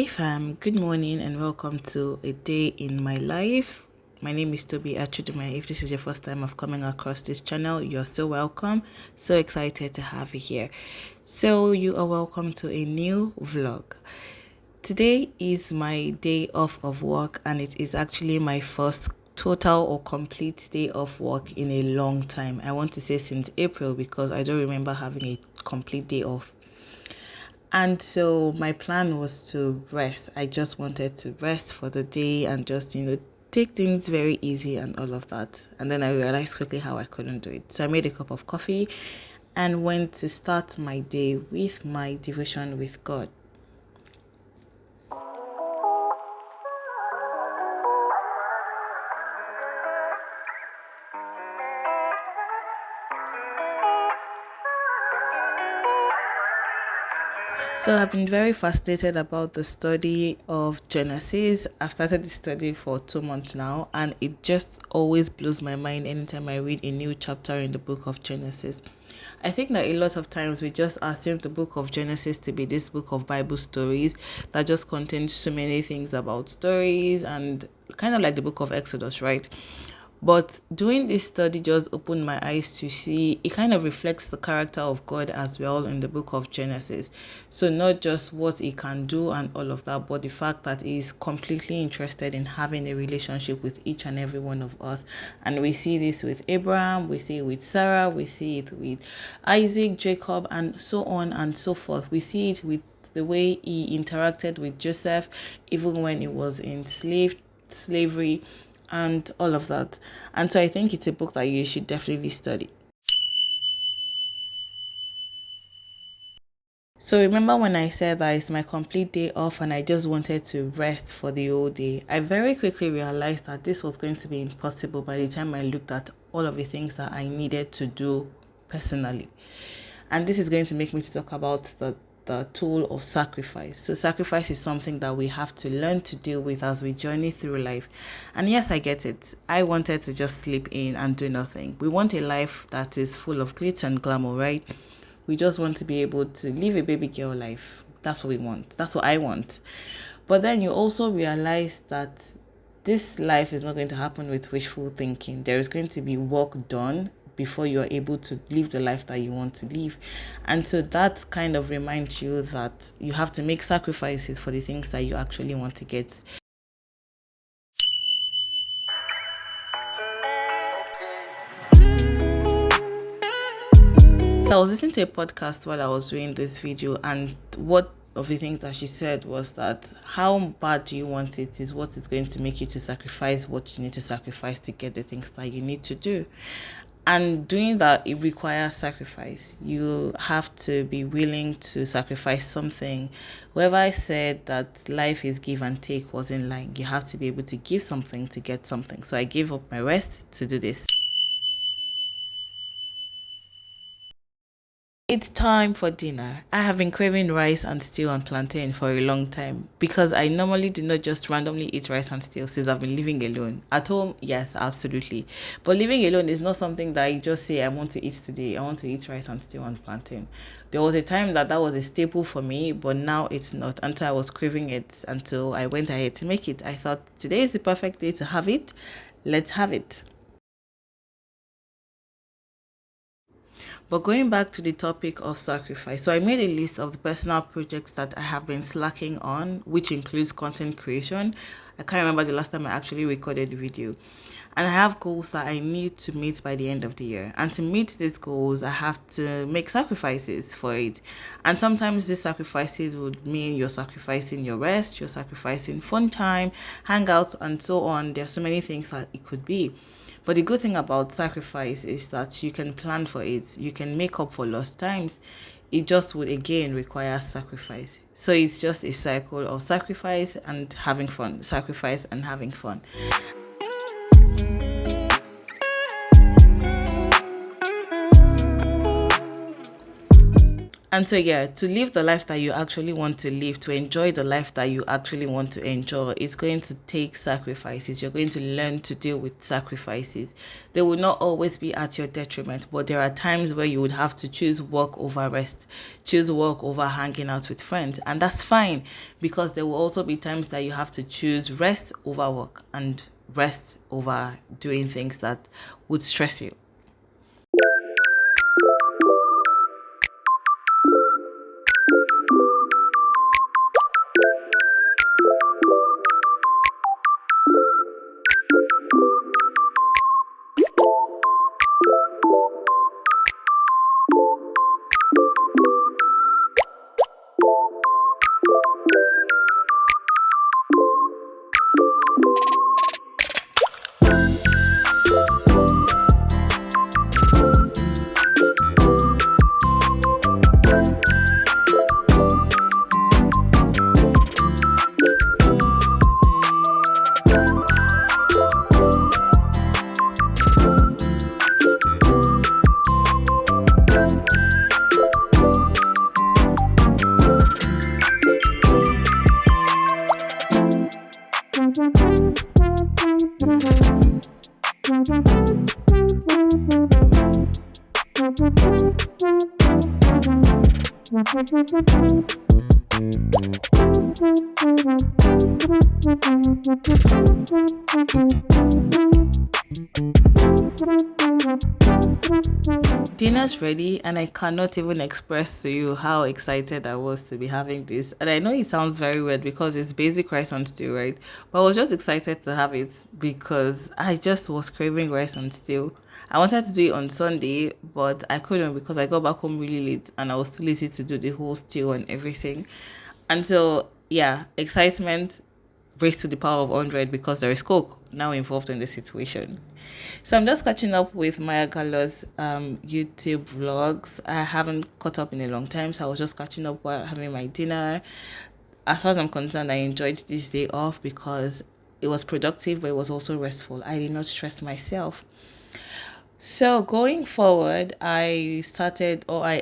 Hey fam, good morning and welcome to a day in my life. My name is Tobi Achudume. If this is your first time of coming across this channel, you're so welcome. So excited to have you here. So you are welcome to a new vlog. Today is my day off of work and it is actually my first total or complete day off work in a long time. I want to say since April because I don't remember having a complete day off. And so my plan was to rest. I just wanted to rest for the day and just, take things very easy and all of that. And then I realized quickly how I couldn't do it. So I made a cup of coffee and went to start my day with my devotion with God. So I've been very fascinated about the study of Genesis. I've started the study for 2 months now, and it just always blows my mind anytime I read a new chapter in the book of Genesis. I think that a lot of times we just assume the book of Genesis to be this book of Bible stories that just contains so many things about stories and kind of like the book of Exodus, right? But doing this study just opened my eyes to see it kind of reflects the character of God as well in the book of Genesis. So not just what he can do and all of that, but the fact that he is completely interested in having a relationship with each and every one of us. And we see this with Abraham, we see it with Sarah, we see it with Isaac, Jacob, and so on and so forth. We see it with the way he interacted with Joseph, even when he was in slavery, and all of that. And so I think it's a book that you should definitely study. So remember when I said that it's my complete day off and I just wanted to rest for the whole day? I very quickly realized that this was going to be impossible by the time I looked at all of the things that I needed to do personally. And this is going to make me to talk about the tool of sacrifice. So sacrifice is something that we have to learn to deal with as we journey through life. And yes, I get it. I wanted to just sleep in and do nothing. We want a life that is full of glitz and glamour, right? We just want to be able to live a baby girl life. That's what we want. That's what I want. But then you also realize that this life is not going to happen with wishful thinking. There is going to be work done before you are able to live the life that you want to live. And so that kind of reminds you that you have to make sacrifices for the things that you actually want to get. So I was listening to a podcast while I was doing this video, and what of the things that she said was that how bad do you want it is what is going to make you to sacrifice what you need to sacrifice to get the things that you need to do. And doing that, it requires sacrifice. You have to be willing to sacrifice something. Whoever I said that life is give and take wasn't lying. You have to be able to give something to get something. So I gave up my rest to do this. It's time for dinner. I have been craving rice and stew and plantain for a long time because I normally do not just randomly eat rice and stew since I've been living alone. At home, yes, absolutely. But living alone is not something that you just say, I want to eat today. I want to eat rice and stew and plantain. There was a time that was a staple for me, but now it's not. Until I was craving it, until I went ahead to make it. I thought today is the perfect day to have it. Let's have it. But going back to the topic of sacrifice, so I made a list of the personal projects that I have been slacking on, which includes content creation. I can't remember the last time I actually recorded a video. And I have goals that I need to meet by the end of the year. And to meet these goals, I have to make sacrifices for it. And sometimes these sacrifices would mean you're sacrificing your rest, you're sacrificing fun time, hangouts, and so on. There are so many things that it could be. But the good thing about sacrifice is that you can plan for it. You can make up for lost times. It just would again require sacrifice. So it's just a cycle of sacrifice and having fun. Sacrifice and having fun. And so, yeah, to live the life that you actually want to live, to enjoy the life that you actually want to enjoy, is going to take sacrifices. You're going to learn to deal with sacrifices. They will not always be at your detriment, but there are times where you would have to choose work over rest, choose work over hanging out with friends. And that's fine, because there will also be times that you have to choose rest over work and rest over doing things that would stress you. Dinner's ready, and I cannot even express to you how excited I was to be having this. And I know it sounds very weird because it's basic rice and stew, right? But I was just excited to have it because I just was craving rice and stew. I wanted to do it on Sunday, but I couldn't because I got back home really late and I was too lazy to do the whole stew and everything. And so, yeah, excitement raised to the power of 100 because there is Coke now involved in the situation. So I'm just catching up with Maya Gallo's YouTube vlogs. I haven't caught up in a long time, so I was just catching up while having my dinner. As far as I'm concerned, I enjoyed this day off because it was productive, but it was also restful. I did not stress myself. So going forward, I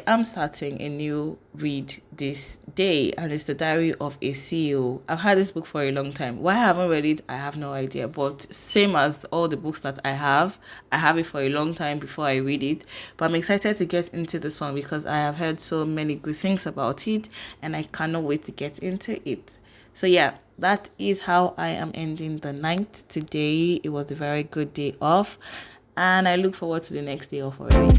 am starting a new read this day, and it's The Diary of a CEO. I've had this book for a long time. Why I haven't read it, I have no idea. But same as all the books that I have it for a long time before I read it. But I'm excited to get into this one because I have heard so many good things about it, and I cannot wait to get into it. So yeah, that is how I am ending the night today. It was a very good day off, and I look forward to the next day off already.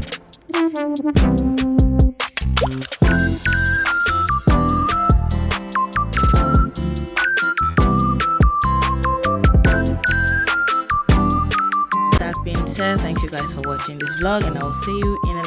That being said, thank you guys for watching this vlog, and I will see you in